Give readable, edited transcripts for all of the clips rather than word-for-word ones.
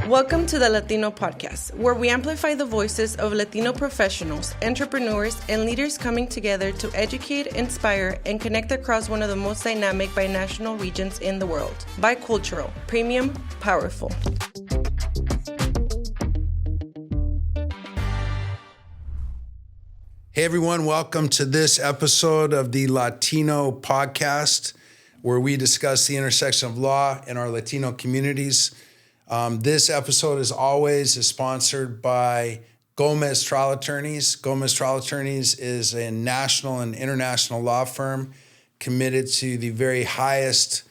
Welcome to the Lawtino podcast, where we amplify the voices of Latino professionals, entrepreneurs, and leaders coming together to educate, inspire, and connect across one of the most dynamic binational regions in the world. Bicultural, premium, powerful. Hey everyone, welcome to this episode of the Lawtino podcast, where we discuss the intersection of law and our Latino communities. This episode, as always, is sponsored by Gomez Trial Attorneys. Gomez Trial Attorneys is a national and international law firm committed to the very highest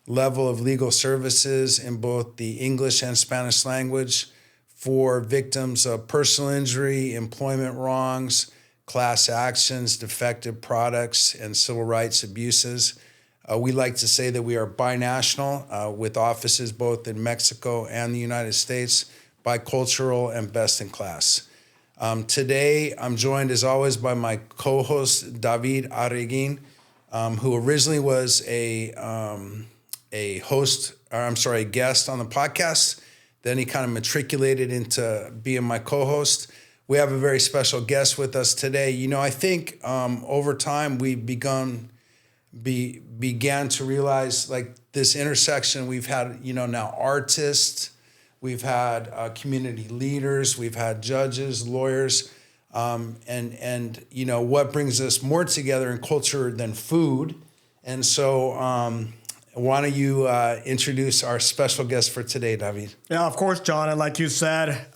level of legal services in both the English and Spanish language for victims of personal injury, employment wrongs, class actions, defective products, and civil rights abuses. We like to say that we are binational with offices both in Mexico and the United States, bicultural and best in class. Today, I'm joined as always by my co-host, David Arreguin, who originally was a guest on the podcast. Then he kind of matriculated into being my co-host. We have a very special guest with us today. You know, I think over time we began to realize like this intersection. We've had, now artists, we've had community leaders, we've had judges, lawyers, and what brings us more together in culture than food. And so why don't you introduce our special guest for today, David? Yeah, of course, John. And like you said,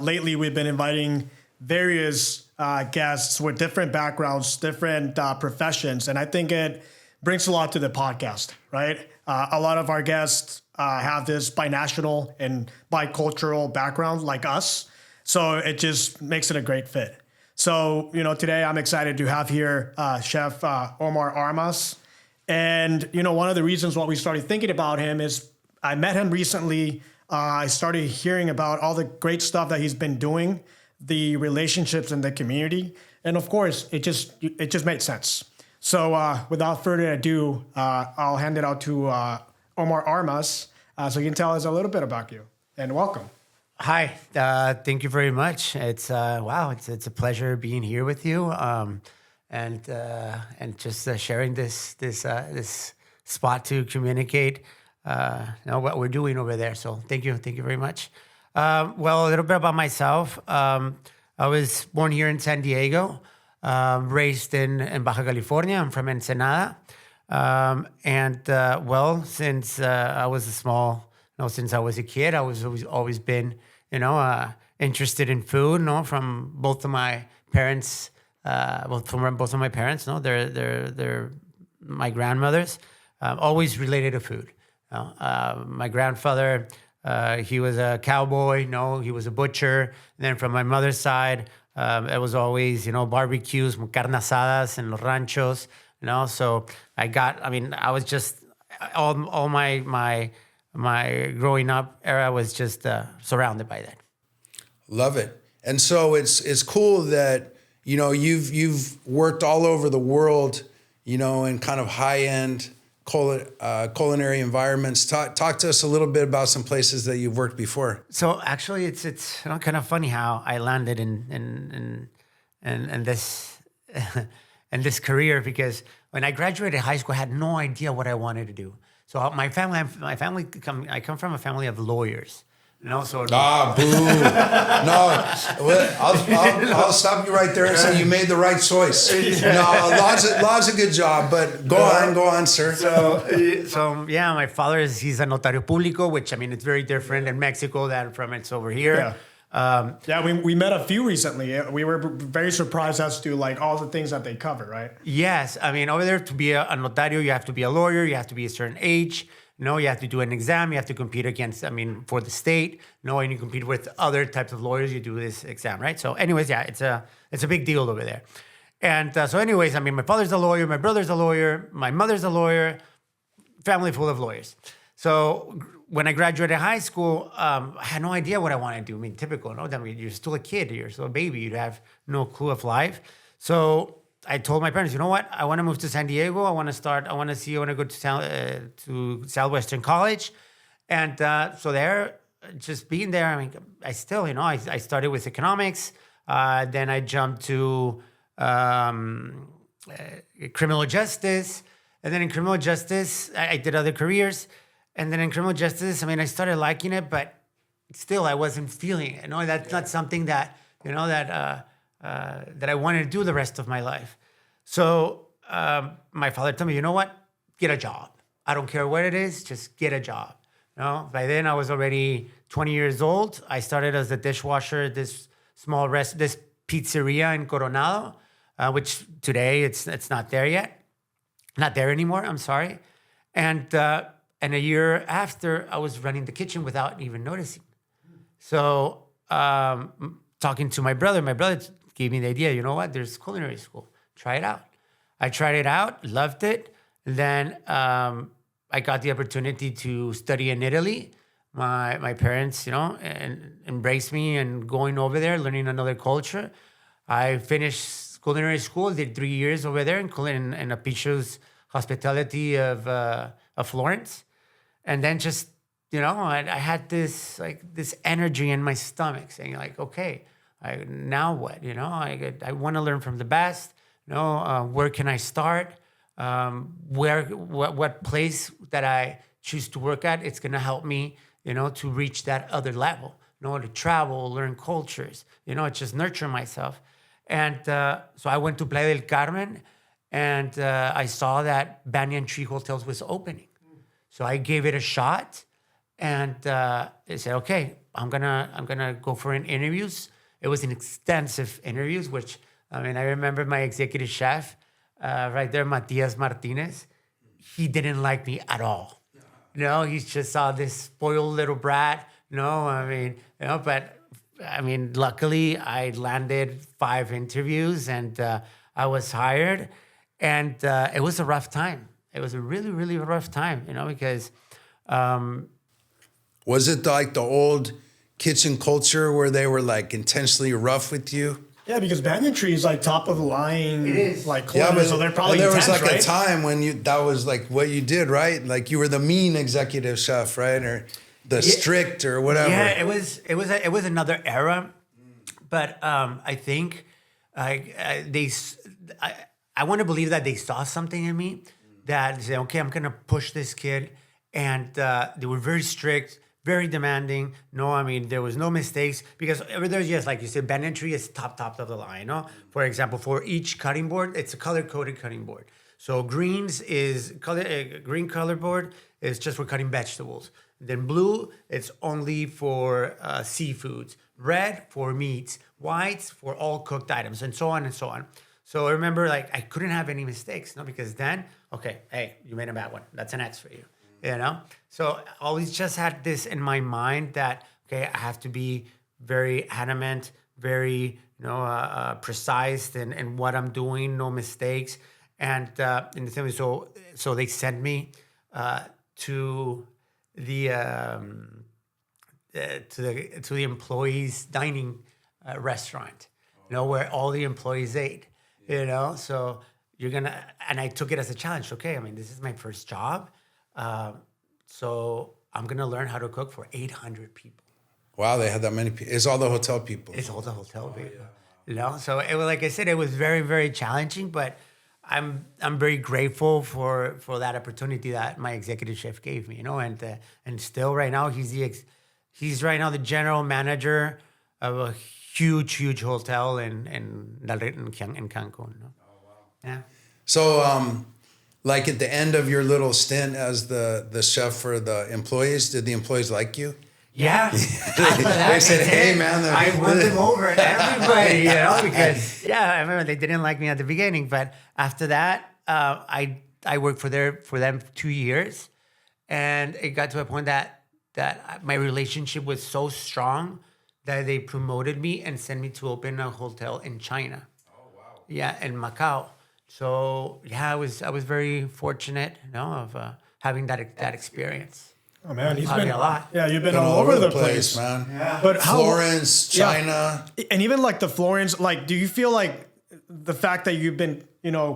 lately we've been inviting various guests with different backgrounds, different professions. And I think it brings a lot to the podcast, right? A lot of our guests have this binational and bicultural background like us. So it just makes it a great fit. So, today I'm excited to have here Chef Omar Armas. And, one of the reasons why we started thinking about him is I met him recently. I started hearing about all the great stuff that he's been doing, the relationships in the community. And of course, it just made sense. So without further ado, I'll hand it out to Omar Armas so you can tell us a little bit about you. And welcome. Hi, thank you very much. It's it's a pleasure being here with you, and just sharing this spot to communicate what we're doing over there. So thank you very much. Well, a little bit about myself. I was born here in San Diego. Raised in Baja California. I'm from Ensenada. Since I was since I was a kid, I was always been, interested in food, from both of my parents, they're my grandmothers, always related to food. My grandfather, he was a cowboy, he was a butcher. And then from my mother's side, it was always, barbecues, carne asadas in los ranchos, So I was just all my growing up era was just surrounded by that. Love it. And so it's cool that you've worked all over the world, in kind of high end culinary environments. Talk to us a little bit about some places that you've worked before. So actually, it's kind of funny how I landed in this in this career, because when I graduated high school, I had no idea what I wanted to do. So I come from a family of lawyers. Boo! No, I'll stop you right there and say you made the right choice. No, law's a good job, but go on, sir. So my father he's a notario público, which it's very different in Mexico than from it's over here. Yeah. We met a few recently. We were very surprised as to like all the things that they cover, right? Yes, over there to be a notario, you have to be a lawyer, you have to be a certain age. You have to do an exam. You have to compete against, for the state. And you compete with other types of lawyers. You do this exam, right? So, anyways, it's a big deal over there. And my father's a lawyer, my brother's a lawyer, my mother's a lawyer, family full of lawyers. So, when I graduated high school, I had no idea what I wanted to do. Typical, you're still a kid, you're still a baby, you have no clue of life. So I told my parents, you know what? I want to move to San Diego. I want to go to Southwestern College. And so there, just being there, I mean, I still, I started with economics. Then I jumped to criminal justice. And then in criminal justice, I did other careers. And then in criminal justice, I mean, I started liking it, but still I wasn't feeling it. That's not something that, that I wanted to do the rest of my life. So my father told me, you know what? Get a job. I don't care what it is, just get a job. By then I was already 20 years old. I started as a dishwasher at this this pizzeria in Coronado, which today it's not there yet. Not there anymore, I'm sorry. And a year after, I was running the kitchen without even noticing. So talking to my brother gave me the idea, you know what, there's culinary school. Try it out. I tried it out, loved it. And then I got the opportunity to study in Italy. My parents, and embraced me and going over there, learning another culture. I finished culinary school, did 3 years over there in Apicio's hospitality of Florence. And then just, I had this energy in my stomach saying like, okay, now what? I want to learn from the best. Where can I start? What place that I choose to work at, it's going to help me, to reach that other level, to travel, learn cultures, just nurture myself. And so I went to Playa del Carmen, and I saw that Banyan Tree Hotels was opening. So I gave it a shot, and they said, okay, I'm gonna go for an interviews. It was an extensive interviews, which, I remember my executive chef, right there, Matias Martinez, he didn't like me at all. He just saw this spoiled little brat. But luckily I landed 5 interviews and I was hired, and it was a rough time. It was a really, really rough time, because. Was it like the old kitchen culture where they were like intentionally rough with you? Yeah, because Banyan Tree is like top of the line. It is. Like, so they're probably there intense, was like right? a time when that was like what you did, right? Like you were the mean executive chef, right? Or the strict or whatever. Yeah, it was another era, but I think I want to believe that they saw something in me that said, okay, I'm gonna push this kid, and they were very strict. Very demanding. There was no mistakes because over there, yes, like you said, Banyan Tree is top of the line. For example, for each cutting board, it's a color-coded cutting board. So greens is green color board is just for cutting vegetables. Then blue, it's only for seafoods. Red for meats. Whites for all cooked items, and so on and so on. So I remember, I couldn't have any mistakes, because then, okay, hey, you made a bad one. That's an X for you. So I always just had this in my mind that, okay, I have to be very adamant, very, precise in what I'm doing, no mistakes. And in the same way, so they sent me to the employees' dining restaurant, where all the employees ate, So and I took it as a challenge. Okay, this is my first job. So I'm going to learn how to cook for 800 people. Wow, they had that many people. It's all the hotel people. It's all the hotel people. Yeah. So it was, like I said, it was very, very challenging, but I'm very grateful for that opportunity that my executive chef gave me, and still right now he's right now the general manager of a huge hotel in Cancun. Oh, wow. Yeah. So, like at the end of your little stint as the chef for the employees, did the employees like you? Yeah. They said, hey, man. I won them over everybody, because, I remember they didn't like me at the beginning. But after that, I worked for them 2 years. And it got to a point that my relationship was so strong that they promoted me and sent me to open a hotel in China. Oh, wow. Yeah, in Macau. So I was very fortunate, of having that experience. Oh man, he's been a lot. Yeah, you've been all over the place, man. Yeah. But Florence, China, and even like the Florence. Like, do you feel like the fact that you've been,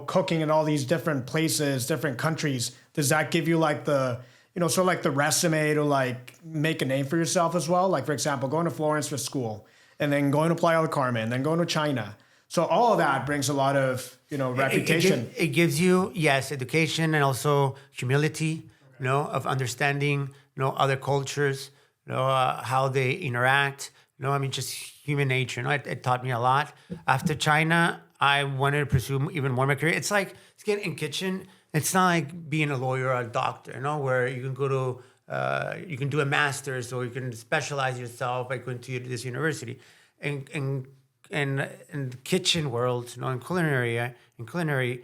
cooking in all these different places, different countries, does that give you like the sort of like the resume to like make a name for yourself as well. Like, for example, going to Florence for school and then going to Playa del Carmen and then going to China. So all of that brings a lot of, reputation. It gives you, yes, education and also humility, of understanding, other cultures, how they interact. Just human nature. It taught me a lot. After China, I wanted to pursue even more my career. It's like getting in kitchen. It's not like being a lawyer or a doctor, where you can go to, you can do a master's or you can specialize yourself by going to this university. In the kitchen world, in culinary,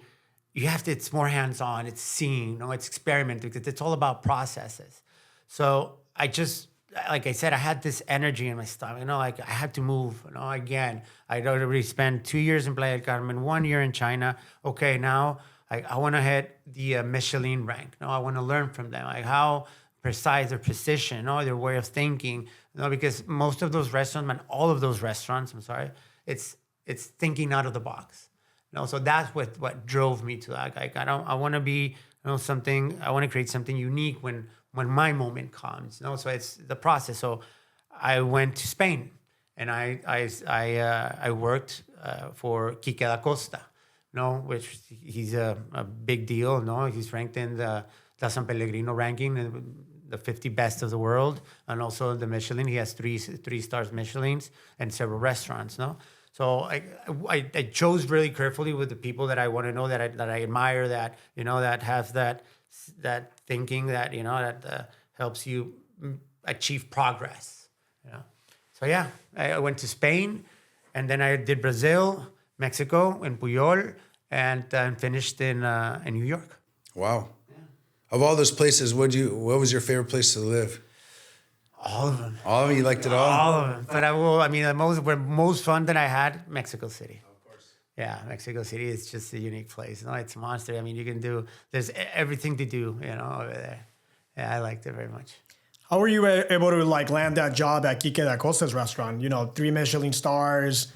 you have to. It's more hands-on. It's seeing, it's experimenting. It's all about processes. So I just, like I said, I had this energy in my stomach. Like I had to move. Again, I'd already spent 2 years in Playa del Carmen, 1 year in China. Okay, now I want to hit the Michelin rank. I want to learn from them, like how precise their precision, their way of thinking. Because most of those restaurants, all of those restaurants, it's thinking out of the box. So that's what drove me to that. Like I want to be something. I want to create something unique when my moment comes. So it's the process. So I went to Spain and I worked for Quique da Costa. Which he's a big deal. He's ranked in the San Pellegrino ranking, the 50 best of the world, and also the Michelin. He has three stars Michelins and several restaurants. So I chose really carefully with the people that I want to know, that I admire, that that have that thinking, that helps you achieve progress. So yeah, I went to Spain, and then I did Brazil, Mexico, in Puyol, and finished in New York. Wow. Yeah. Of all those places, what was your favorite place to live? All of them. All of them? You liked it all? All of them. But the most fun that I had, Mexico City. Of course. Yeah, Mexico City is just a unique place. It's a monster. There's everything to do, over there. Yeah, I liked it very much. How were you able to land that job at Quique da Costa's restaurant? 3 Michelin stars.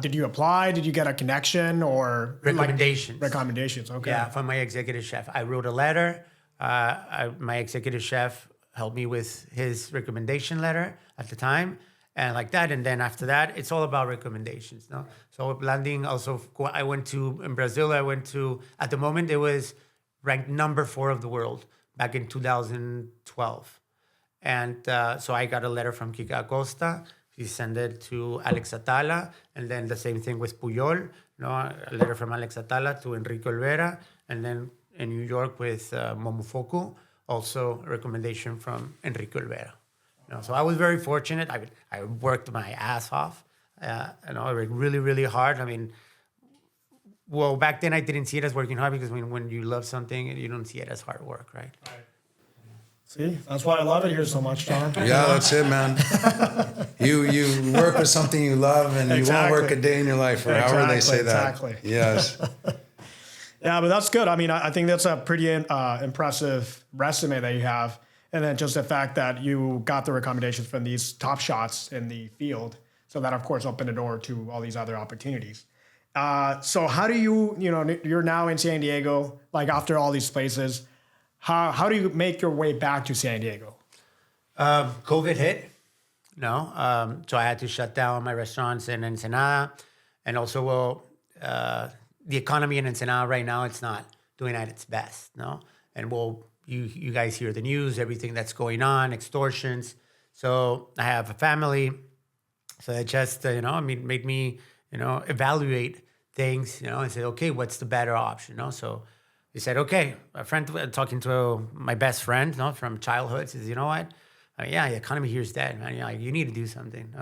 Did you apply? Did you get a connection or recommendations? Recommendations, okay. Yeah, from my executive chef. I wrote a letter. My executive chef helped me with his recommendation letter at the time, and like that. And then after that, it's all about recommendations. So landing also, in Brazil, at the moment, it was ranked number 4 of the world back in 2012. And so I got a letter from Quique Acosta. He sent it to Alex Atala, and then the same thing with Puyol. A letter from Alex Atala to Enrique Olvera, and then in New York with Momofuku, also a recommendation from Enrique Olvera. So I was very fortunate. I worked my ass off, I worked really, really hard. Back then I didn't see it as working hard, because when you love something, you don't see it as hard work, right? See, that's why I love it here so much, John. Yeah, that's it, man. You work with something you love, and you won't work a day in your life, or however they say that. Exactly. Yes. Yeah, but that's good. I think that's a pretty impressive resume that you have. And then just the fact that you got the recommendations from these top shots in the field. So that, of course, opened the door to all these other opportunities. So how do you're now in San Diego, after all these places, how do you make your way back to San Diego? COVID hit, so I had to shut down my restaurants in Ensenada. And also, the economy in Ensenada right now, it's not doing at its best, And you guys hear the news, everything that's going on, extortions. So I have a family. So it just, made me, evaluate things, and say, okay, what's the better option, So he said, okay, a friend, talking to my best friend, from childhood, says, you know what? The economy here is dead, man. You need to do something.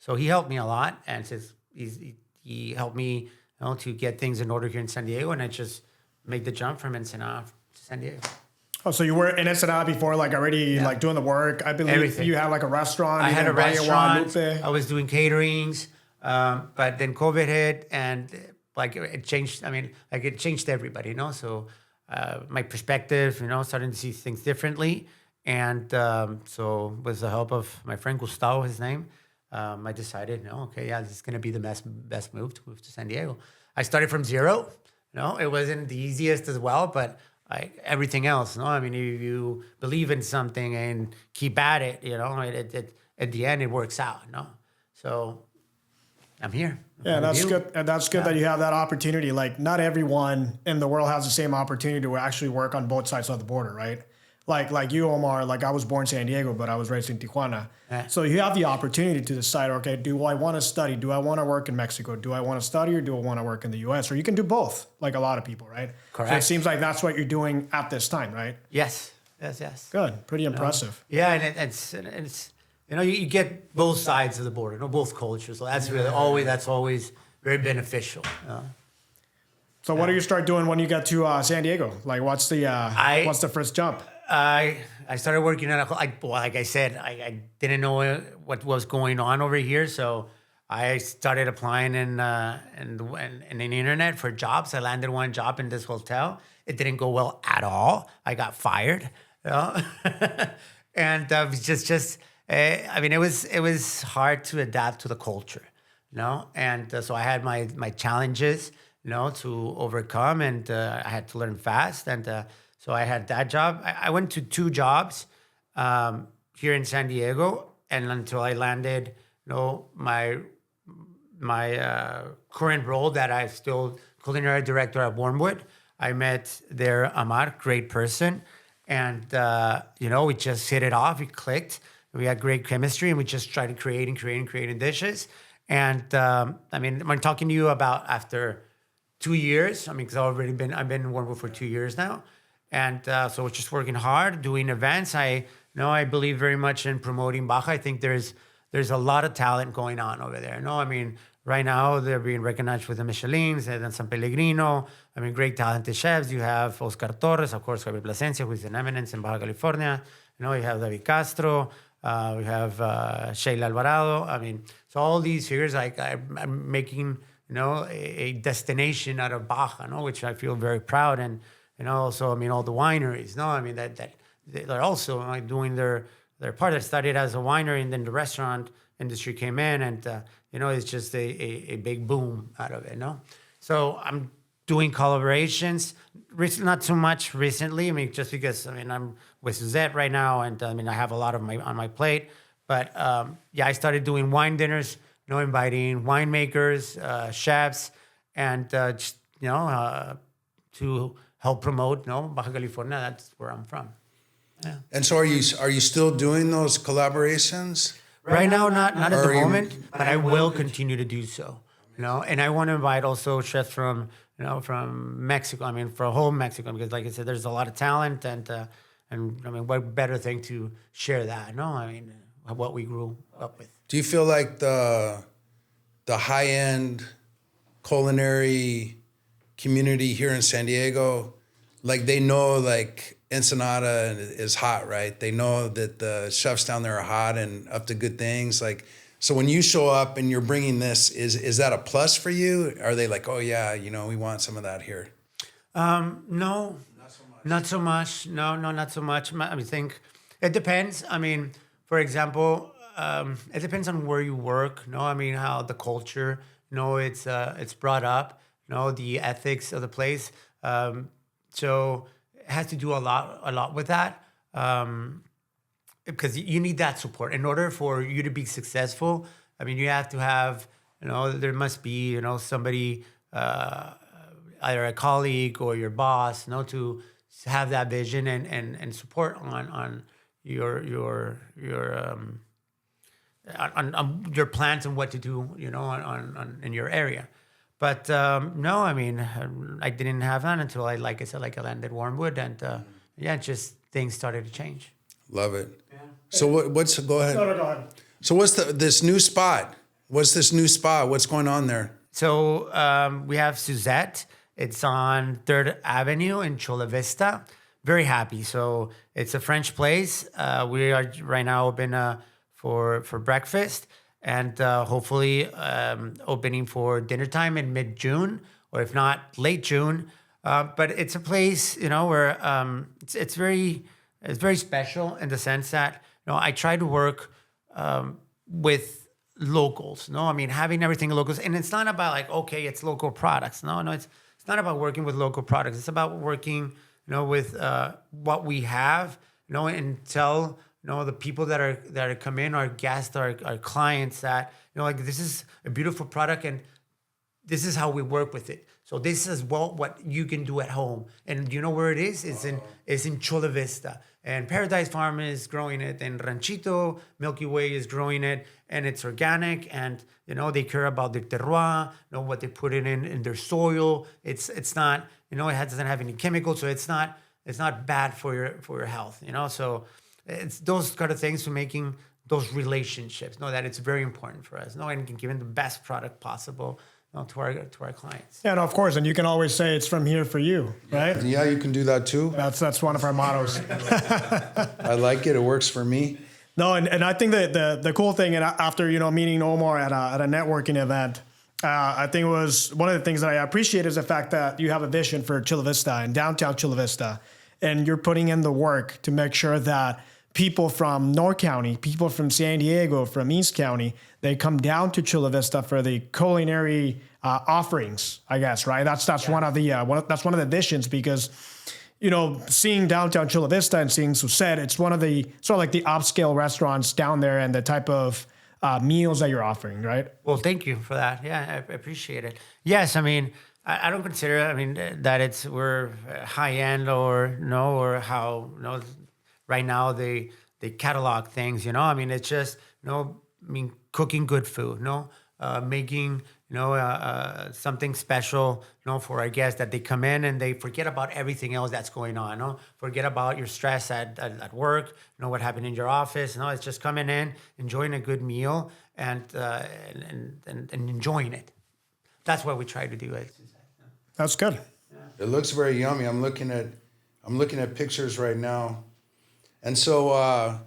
So he helped me a lot, and says he helped me, to get things in order here in San Diego, and I just made the jump from Ensenada to San Diego. Oh, so you were in Ensenada before, already, doing the work. I believe everything. You had a restaurant. I had a restaurant. I was doing caterings, but then COVID hit, and it changed. It changed everybody, So my perspective, starting to see things differently, and so with the help of my friend Gustavo, his name, I decided, this is going to be the best move to San Diego. I started from zero. It wasn't the easiest as well, but like everything else. No, I mean, if you believe in something and keep at it, it at the end it works out. No, so I'm here. Yeah, that's good. And that's good that you have that opportunity. Like, not everyone in the world has the same opportunity to actually work on both sides of the border, right? Like you, Omar, like I was born in San Diego, but I was raised in Tijuana. Yeah. So you have the opportunity to decide, okay, do I want to study? Do I want to work in Mexico? Do I want to study or do I want to work in the US? Or you can do both, like a lot of people, right? Correct. So it seems like that's what you're doing at this time, right? Yes. Good. Pretty impressive. Yeah, and it's you get both sides of the border, both cultures. So that's always very beneficial. So what do you start doing when you get to San Diego? Like, what's the first jump? I started working at like I said, I didn't know what was going on over here, so I started applying in the internet for jobs. I landed one job in this hotel. It didn't go well at all. I got fired, and it was just. I mean, it was hard to adapt to the culture, and so I had my challenges, to overcome, and I had to learn fast, and so I had that job. I went to 2 jobs here in San Diego, and until I landed, my current role that I'm still culinary director at Wormwood. I met there Omar, great person, and we just hit it off. We clicked. We had great chemistry, and we just started creating dishes. And I mean, I'm talking to you about after 2 years. I mean, because I've been in Wormwood for 2 years now, and so we're just working hard, doing events. I believe very much in promoting Baja. I think there's a lot of talent going on over there. I mean, right now they're being recognized with the Michelins and San Pellegrino. I mean, great talented chefs. You have Oscar Torres, of course, Javier Plasencia, who is an eminence in Baja California. You have David Castro. We have Sheila Alvarado. I mean, so all these figures, like I'm making, a destination out of Baja, which I feel very proud. And, also, I mean, all the wineries, I mean, that they're also like doing their part. I started as a winery, and then the restaurant industry came in, and, it's just a big boom out of it, So I'm doing collaborations, not so much recently. I mean, just because, I'm with Suzette right now, and I have a lot on my plate. But I started doing wine dinners, inviting winemakers, chefs, and just to help promote, Baja California. That's where I'm from. Yeah. And so are you still doing those collaborations? Right now, not at the moment, but I will continue to do so. And I want to invite also chefs from Mexico. I mean, for whole Mexico, because like I said, there's a lot of talent, and I mean, what better thing to share that? I mean, what we grew up with. Do you feel like the high end culinary community here in San Diego, like they know like Ensenada is hot, right? They know that the chefs down there are hot and up to good things, like. So when you show up and you're bringing this, is that a plus for you? Are they like, oh yeah, we want some of that here? No, not so much. No, not so much. I think it depends. I mean, for example, it depends on where you work. I mean, how the culture, it's brought up. The ethics of the place. So it has to do a lot with that. Because you need that support in order for you to be successful. I mean, you have to have, there must be, somebody, either a colleague or your boss, to have that vision and support on your plans and what to do, in your area. But no, I mean, I didn't have that until I landed Wormwood, and just things started to change. Love it. Yeah. So go ahead. No, go ahead. So what's this new spot? What's this new spot? What's going on there? So we have Suzette. It's on 3rd Avenue in Chula Vista. Very happy. So it's a French place. We are right now open for breakfast, and hopefully opening for dinner time in mid-June, or if not, late June. But it's a place, where it's very special in the sense that, I try to work with locals. I mean, having everything locals. And it's not about like, okay, it's local products. No, it's not about working with local products. It's about working, with what we have, and tell, the people that are come in, our guests, our clients, that, like, this is a beautiful product and this is how we work with it. So this is what you can do at home. And you know where it is? It's in Chula Vista. And Paradise Farm is growing it, and Ranchito Milky Way is growing it, and it's organic, and they care about their terroir, what they put in their soil. It's not, it doesn't have any chemicals, so it's not bad for your health. So it's those kind of things, to making those relationships. That it's very important for us. And giving the best product possible to our clients. Yeah, no, of course, and you can always say it's from here for you, right? Yeah, you can do that too. That's one of our mottos. I like it. It works for me. No, and I think that the cool thing, and after meeting Omar at a networking event, I think it was one of the things that I appreciate is the fact that you have a vision for Chula Vista and downtown Chula Vista, and you're putting in the work to make sure that people from North County, people from San Diego, from East County, they come down to Chula Vista for the culinary offerings, I guess, right? That's one of the visions, because seeing downtown Chula Vista and seeing Suset, it's one of the sort of like the upscale restaurants down there, and the type of meals that you're offering, right? Well, thank you for that. Yeah, I appreciate it. Yes, I mean, I don't consider, that we're high end or how, right now they catalog things, it's just, cooking good food, making, something special, for our guests, that they come in and they forget about everything else that's going on, forget about your stress at work, what happened in your office, it's just coming in, enjoying a good meal, and enjoying it. That's what we try to do. That's good. It looks very yummy. I'm looking at pictures right now. And so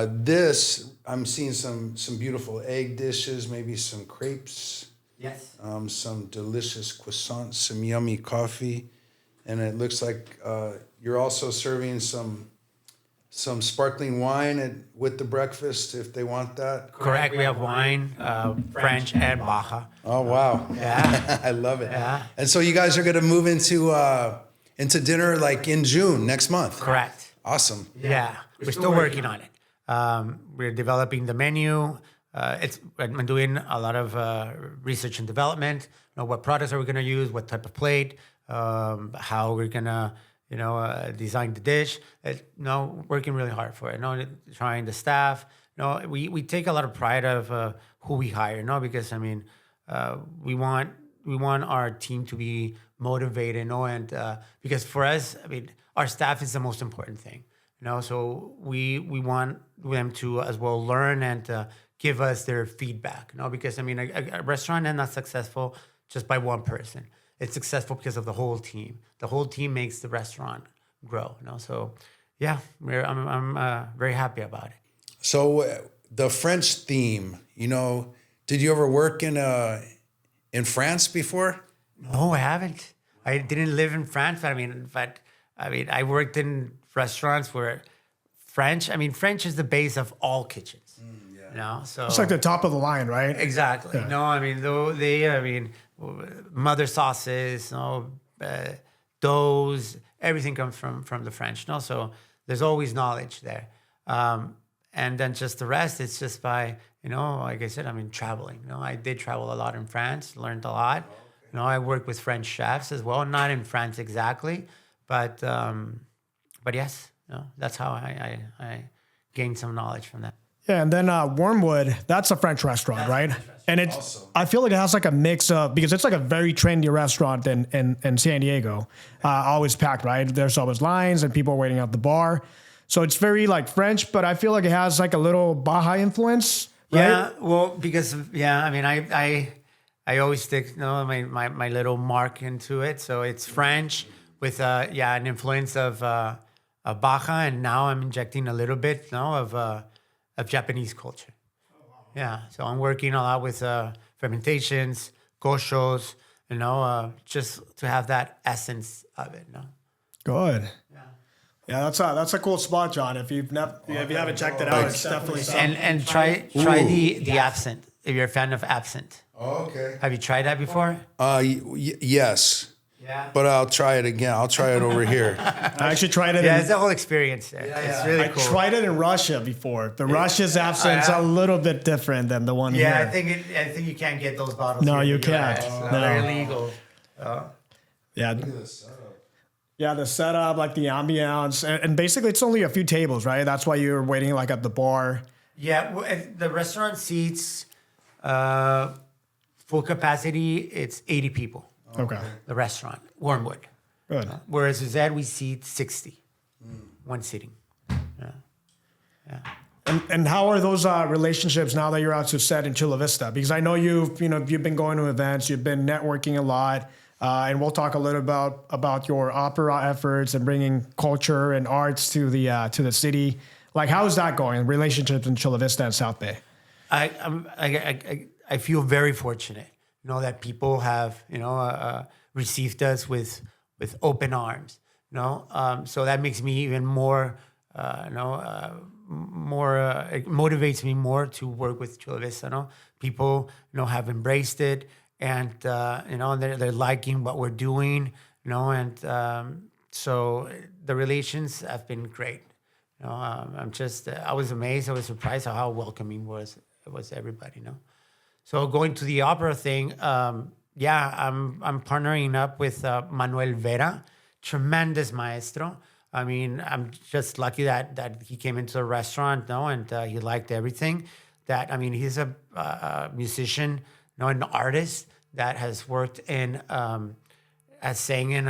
this, I'm seeing some beautiful egg dishes, maybe some crepes. Yes. Some delicious croissants, some yummy coffee. And it looks like you're also serving some sparkling wine with the breakfast, if they want that. Correct. We have wine, French, and Baja. Oh, wow. Yeah. I love it. Yeah. And so you guys are going to move into dinner like in June, next month. Correct. Awesome. Yeah. We're still working on it. We're developing the menu. I'm doing a lot of research and development. What products are we going to use? What type of plate? How we're going to, design the dish. Working really hard for it. Trying the staff. We take a lot of pride of who we hire. Because we want our team to be motivated. And because for us, our staff is the most important thing. So we want them to as well learn and give us their feedback. Because a restaurant is not successful just by one person. It's successful because of the whole team. The whole team makes the restaurant grow. So yeah, I'm very happy about it. So the French theme, did you ever work in France before? No, I haven't. I didn't live in France, but I worked in restaurants where French is the base of all kitchens. So it's like the top of the line, right? Exactly. Yeah. Mother sauces, doughs, everything comes from the French. So there's always knowledge there. And then just the rest, it's just by, like I said, traveling. I did travel a lot in France, learned a lot. I worked with French chefs as well, not in France exactly, but yes, that's how I gained some knowledge from that. Yeah, and then Wormwood, that's a French restaurant, right? And it's, awesome. I feel like it has like a mix of, because it's like a very trendy restaurant in San Diego, always packed, right? There's always lines and people waiting at the bar. So it's very like French, but I feel like it has like a little Baja influence, right? Yeah, well, because, I always stick my little mark into it. So it's French with an influence of Baja, and now I'm injecting a little bit of Japanese culture. Yeah, so I'm working a lot with fermentations, goshos, just to have that essence of it. Good. Yeah, that's a cool spot, John. If you haven't checked it out, it's definitely something. And try the absinthe if you're a fan of absinthe. Oh, okay. Have you tried that before? Yes. Yeah. but I'll try it again. I'll try it over here. I actually tried it. Yeah, it's a whole experience there. It's really I cool. tried it in Russia before. The Russia's absinthe a little bit different than the one here. I think you can't get those bottles. No, here in you the can't. US. No. They're illegal. Yeah. Yeah, the setup, like the ambiance, and basically it's only a few tables, right? That's why you're waiting like at the bar. Yeah, the restaurant seats full capacity. It's 80 people. Okay. The restaurant, Wormwood. Good. Whereas Zed, we seat 60, one sitting. And how are those relationships now that you're out to set in Chula Vista? Because I know you've been going to events, you've been networking a lot, and we'll talk a little about your opera efforts and bringing culture and arts to the city. Like, how is that going? Relationships in Chula Vista and South Bay. I feel very fortunate, that people have received us with open arms. So that makes me even more it motivates me more to work with Chula Vista. People have embraced it, and they're liking what we're doing. So the relations have been great. I was amazed. I was surprised at how welcoming was everybody. So going to the opera thing, I'm partnering up with Manuel Vera, tremendous maestro. I mean, I'm just lucky that he came into the restaurant, and he liked everything. He's a musician, an artist that has worked in, has sang in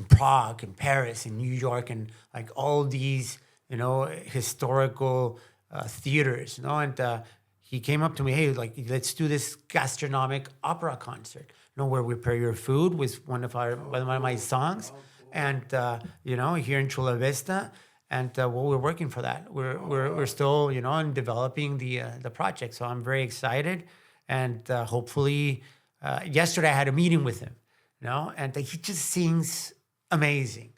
Prague, in Paris, in New York, and like all these, historical theaters, and he came up to me, hey, like, let's do this gastronomic opera concert, where we pair your food with one of my songs, and here in Chula Vista, and we're working for that. We're still in developing the project, so I'm very excited, and hopefully, yesterday I had a meeting with him, and he just sings amazing.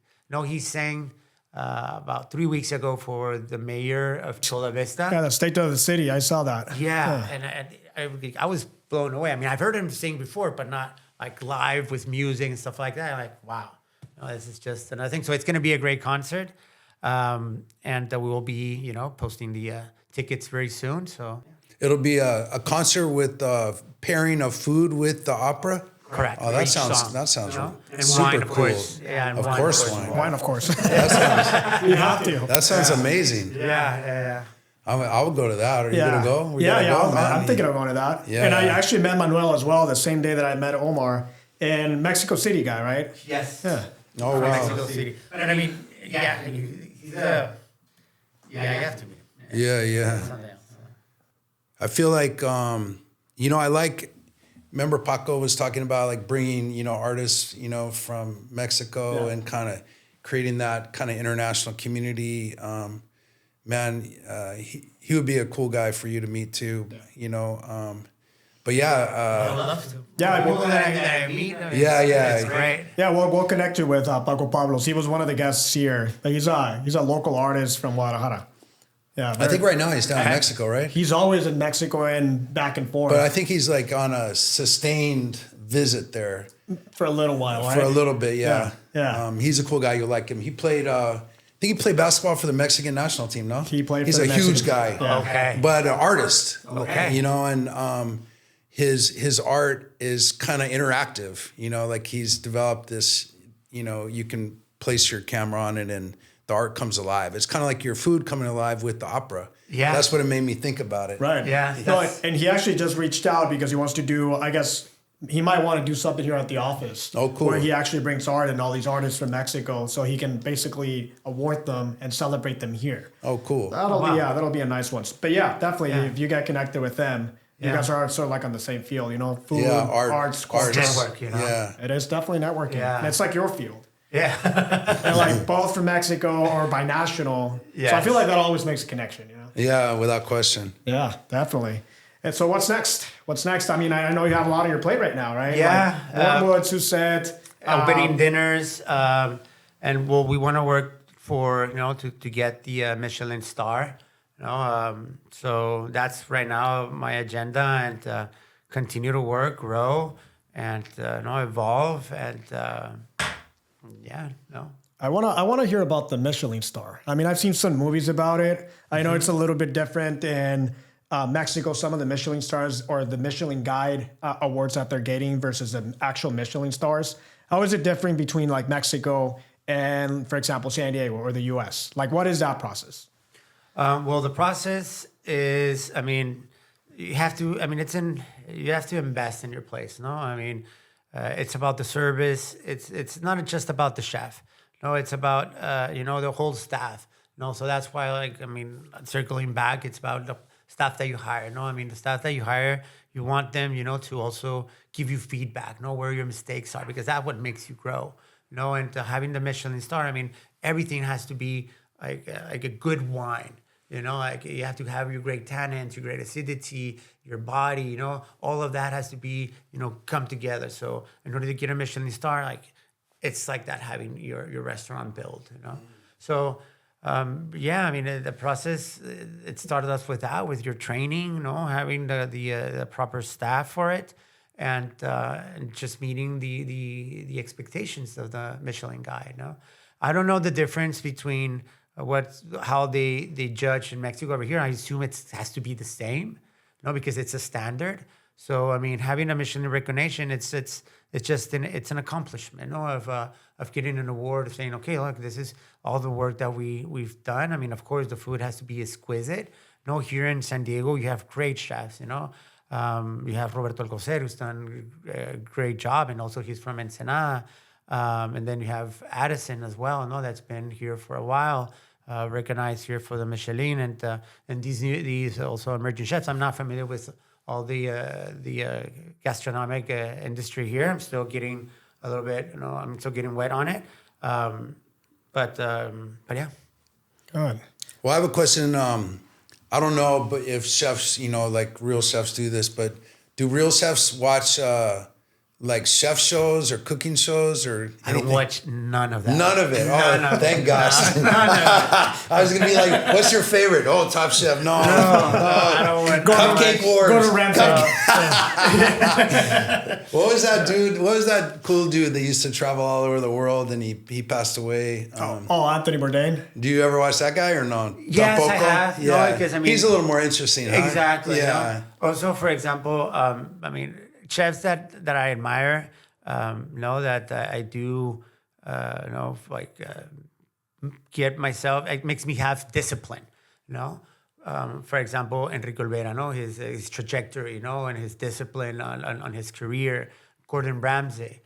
He sang about 3 weeks ago for the mayor of Chula Vista. Yeah, the state of the city. I saw that. Yeah. And I was blown away. I mean, I've heard him sing before, but not like live with music and stuff like that. I'm like, wow, this is just another thing. So it's going to be a great concert. And we will be, posting the tickets very soon. So It'll be a concert with pairing of food with the opera. Correct. Oh, that sounds and super wine, of cool. course. Yeah, and Of course, wine. Wine, of course. That You have to. sounds amazing. Yeah. I would go to that. Are you gonna go? We Yeah, gotta go, man. I'm thinking of going to that. Yeah. And I actually met Manuel as well the same day that I met Omar in Mexico City, guy, right? Yes. Yeah. Oh From wow. Mexico City. But I mean, he's you have to meet him. Yeah. I feel like I like. Remember Paco was talking about like bringing artists from Mexico and kind of creating that kind of international community. He would be a cool guy for you to meet too. But I would love to. Yeah, People that I meet. Yeah. It's great. Yeah, we'll connect you with Paco Pablos. He was one of the guests here. Like, he's a local artist from Guadalajara. Yeah, I think right now he's down in Mexico, right? he's always in Mexico and back and forth But I think he's like on a sustained visit there for a little while, right? for a little bit. Yeah. Yeah. He's a cool guy. You'll like him. He played. I think he played basketball for the Mexican national team. No, He played. He's for a the huge Mexican- guy. Yeah. Okay. But an artist. Okay. And his art is kind of interactive. Like he's developed this. You can place your camera on it and the art comes alive. It's kind of like your food coming alive with the opera. Yeah. That's what it made me think about it. Right. Yeah, No, that's- and he actually just reached out because he wants to do, I guess, he might want to do something here at the office. Oh, cool. Where he actually brings art and all these artists from Mexico so he can basically award them and celebrate them here. Oh, cool. That'll be a nice one. But yeah, definitely, Yeah. if you get connected with them, you Yeah. guys are sort of like on the same field, food, Yeah, arts, culture. Network, Yeah. It is definitely networking. Yeah. And it's like your field. Yeah. And like both from Mexico or binational. So I Yes. feel like that always makes a connection, Yeah, without question. Yeah, definitely. And so what's next? I mean, I know you have a lot on your plate right now, right? Yeah, Like Wormwood, Susette. Opening dinners, and we want to work for to get the Michelin star. So that's right now my agenda, and continue to work, grow, and evolve and I wanna hear about the Michelin star. I mean, I've seen some movies about it. I know it's a little bit different in Mexico. Some of the Michelin stars or the Michelin Guide awards that they're getting versus the actual Michelin stars. How is it different between like Mexico and, for example, San Diego or the U.S.? Like, what is that process? Well, the process is, you have to invest in your place. No, it's about the service. It's not just about the chef. No, it's about the whole staff. No, so that's why circling back, it's about the staff that you hire. No, the staff that you hire, you want them, to also give you feedback. Know where your mistakes are, because that's what makes you grow. And having the Michelin star, everything has to be like a good wine. You have to have your great tannins, your great acidity, your body, all of that has to be, come together. So in order to get a Michelin star, it's like that having your restaurant built, So, the process, it started us with your training, having the proper staff for it, and just meeting the expectations of the Michelin Guide, I don't know the difference between how they judge in Mexico over here. I assume it has to be the same, because it's a standard. So having a Michelin recognition, it's an accomplishment, of getting an award, of saying, okay, look, this is all the work that we've done. Of course, the food has to be exquisite. Here in San Diego, you have great chefs. You have Roberto Alcocer, who's done a great job, and also he's from Ensenada. And then you have Addison as well, that's been here for a while, recognized here for the Michelin, and these also emerging chefs. I'm not familiar with all the gastronomic industry here. I'm still getting a little bit, I'm still getting wet on it. But yeah. Good. Well, I have a question. I don't know, but if chefs, like real chefs do this, but do real chefs watch like chef shows or cooking shows or anything? I don't watch none of that. None of it. Oh, thank God. I was gonna be like, "What's your favorite?" Oh, Top Chef. No. I don't want. Cupcake Wars. Go to Ramsay. What was that dude? What was that cool dude that used to travel all over the world and he passed away? Anthony Bourdain. Do you ever watch that guy or no? Yes, Tampoco? I have. Yeah. No, because he's a little more interesting. Huh? Exactly. Yeah. Also, for example, chefs that I admire, know that I do, get myself. It makes me have discipline. For example, Enrique Olvera, his trajectory, and his discipline on his career. Gordon Ramsay.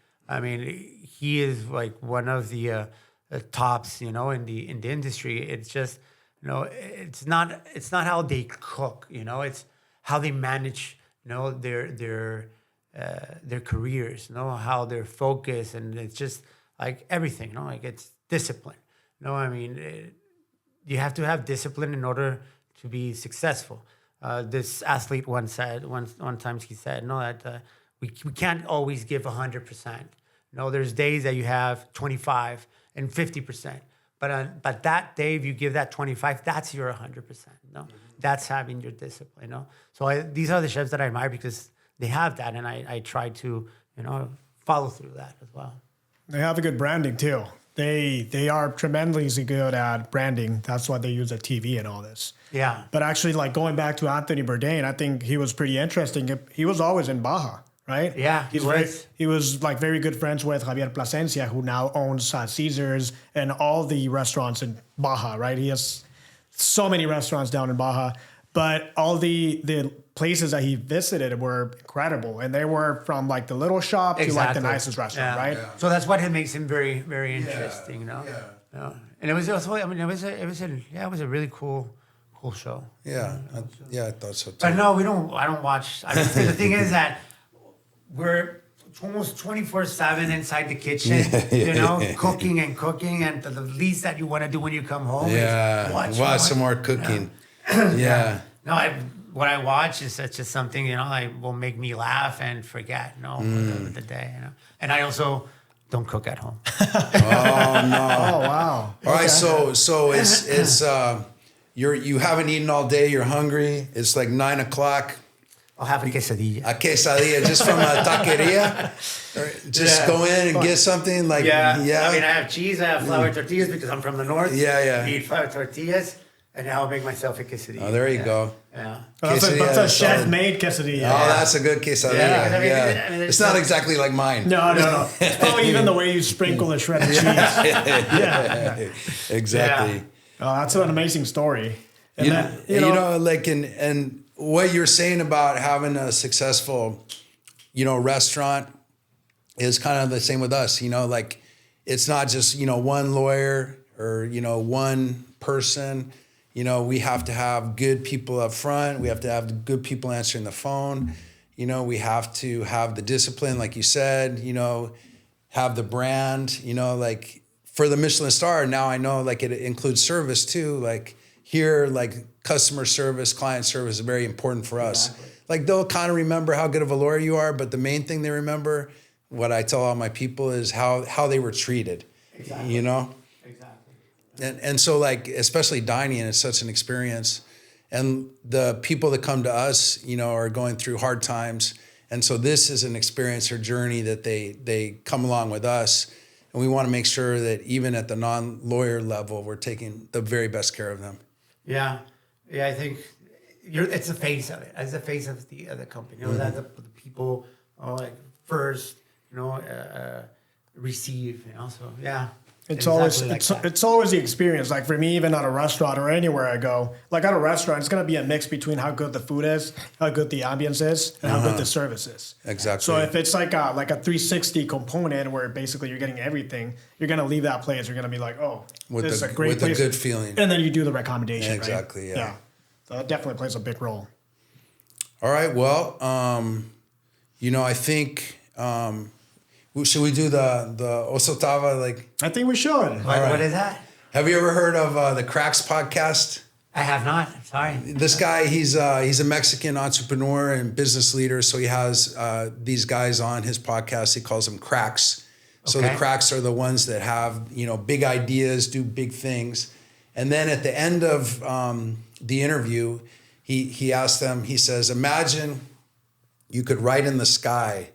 He is like one of the tops, in the industry. It's just, it's not how they cook, it's how they manage, their careers, how they're focused, and it's just like everything, it's discipline. You have to have discipline in order to be successful. This athlete one time he said, that we can't always give 100%. There's days that you have 25 and 50%. But that day, if you give that 25, that's your 100%. That's having your discipline. So these are the chefs that I admire because they have that, and I try to follow through that as well. They have a good branding too. They are tremendously good at branding. That's why they use a TV and all this. Yeah. But actually, like going back to Anthony Bourdain, I think he was pretty interesting. He was always in Baja, right? Yeah, he was like very good friends with Javier Plasencia, who now owns Caesars and all the restaurants in Baja, right? He has so many restaurants down in Baja, but all the places that he visited were incredible, and they were from like the little shop to like the nicest restaurant, right? Yeah. So that's what makes him very, very interesting, Yeah. And it was also, it was a really cool show. Yeah, I thought so too. But no, I don't watch. The thing is that we're almost 24/7 inside the kitchen, cooking, and the least that you want to do when you come home is watch some more cooking. No, what I watch is just something, will make me laugh and forget, the day, And I also don't cook at home. Oh no! Oh wow! All right, so it's you haven't eaten all day. You're hungry. It's like 9:00. I'll have a quesadilla. A quesadilla just from a taqueria? Or just go in and get something like, I mean, I have cheese, I have flour tortillas because I'm from the north. Yeah. I eat flour tortillas, and I'll make myself a quesadilla. Oh, there you go. Yeah. That's a chef-made quesadilla. Oh, that's a good quesadilla. Yeah. I mean, it's not exactly like mine. No. It's probably even the way you sprinkle the shredded cheese. Yeah. Exactly. Oh, that's an amazing story. And and what you're saying about having a successful, restaurant is kind of the same with us. Like it's not just, one lawyer or, one person. We have to have good people up front. We have to have good people answering the phone. We have to have the discipline, like you said, have the brand, like for the Michelin star. Now I know like it includes service too. Like here, like customer service, client service is very important for us. Exactly. Like they'll kind of remember how good of a lawyer you are, but the main thing they remember, what I tell all my people is how they were treated, Exactly. Exactly. And so like, especially dining is such an experience, and the people that come to us, are going through hard times. And so this is an experience or journey that they come along with us. And we want to make sure that even at the non-lawyer level, we're taking the very best care of them. Yeah, I think it's the face of it. As the face of the company, that the people like first, receive. So yeah, it's exactly it's always the experience. Like for me, even at a restaurant or anywhere I go, like at a restaurant, it's gonna be a mix between how good the food is, how good the ambience is, and how good the service is. Exactly. So if it's like a 360 component where basically you're getting everything, you're gonna leave that place. You're gonna be like, oh, this is a great place. With a good feeling. And then you do the recommendation. Exactly. Right? Yeah. So that definitely plays a big role. All right. Well, I think. Should we do the Osotava? Like, I think we should. What is that? Have you ever heard of the Cracks podcast? I have not. Sorry. This guy, he's a Mexican entrepreneur and business leader. So he has these guys on his podcast. He calls them cracks. So the cracks are the ones that have, big ideas, do big things. And then at the end of the interview, he asked them, he says, imagine you could write in the sky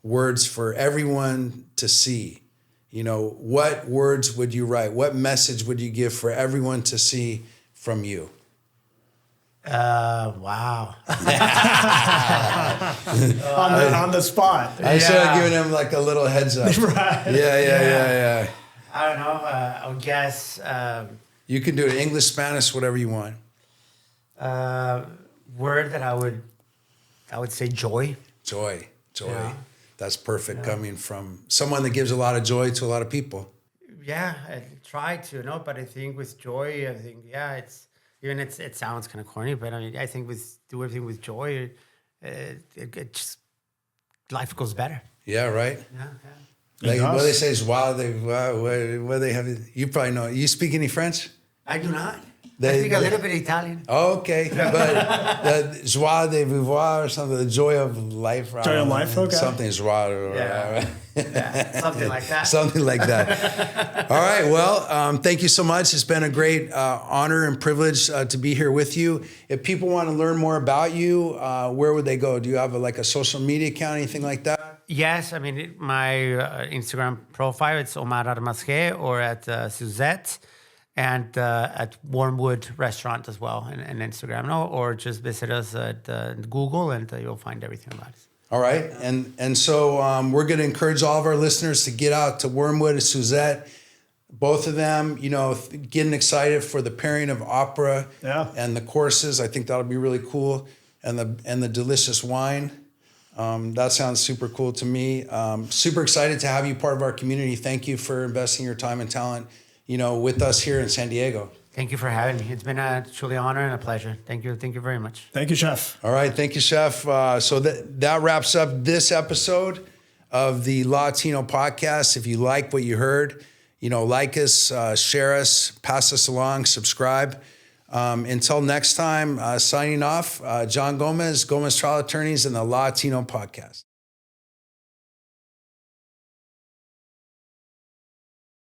words for everyone to see. What words would you write? What message would you give for everyone to see from you? Wow. on the spot. I started giving him like a little heads up. Right. Yeah. I don't know. I would guess. You can do it English, Spanish, whatever you want. Word that I would say joy. Joy. Yeah. That's perfect coming from someone that gives a lot of joy to a lot of people. Yeah, I try to, but I think with joy, it sounds kind of corny, but I mean, I think do everything with joy, it just, life goes better. Yeah, right? Yeah. Like what they say is what they have. You probably know. You speak any French? I do not. I speak a little bit Italian. Okay, but the joie de vivre or something, the joy of life. Joy of life, okay. Something joie. Something like that. Something like that. All right, well, thank you so much. It's been a great honor and privilege to be here with you. If people want to learn more about you, where would they go? Do you have a social media account, anything like that? Yes, I mean, my Instagram profile, it's Omar Armas or at Suzette. And at Wormwood Restaurant as well, and Instagram, or just visit us at Google, and you'll find everything about us. All right, and so we're going to encourage all of our listeners to get out to Wormwood and Suzette. Both of them, getting excited for the pairing of opera and the courses. I think that'll be really cool, and the delicious wine. That sounds super cool to me. Super excited to have you part of our community. Thank you for investing your time and talent, with us here in San Diego. Thank you for having me. It's been a truly honor and a pleasure. Thank you very much. Thank you, Chef. All right, thank you, Chef. So that wraps up this episode of the Lawtino podcast. If you like what you heard, like us, share us, pass us along, subscribe. Until next time, signing off, John Gomez, Gomez Trial Attorneys, and the Lawtino podcast.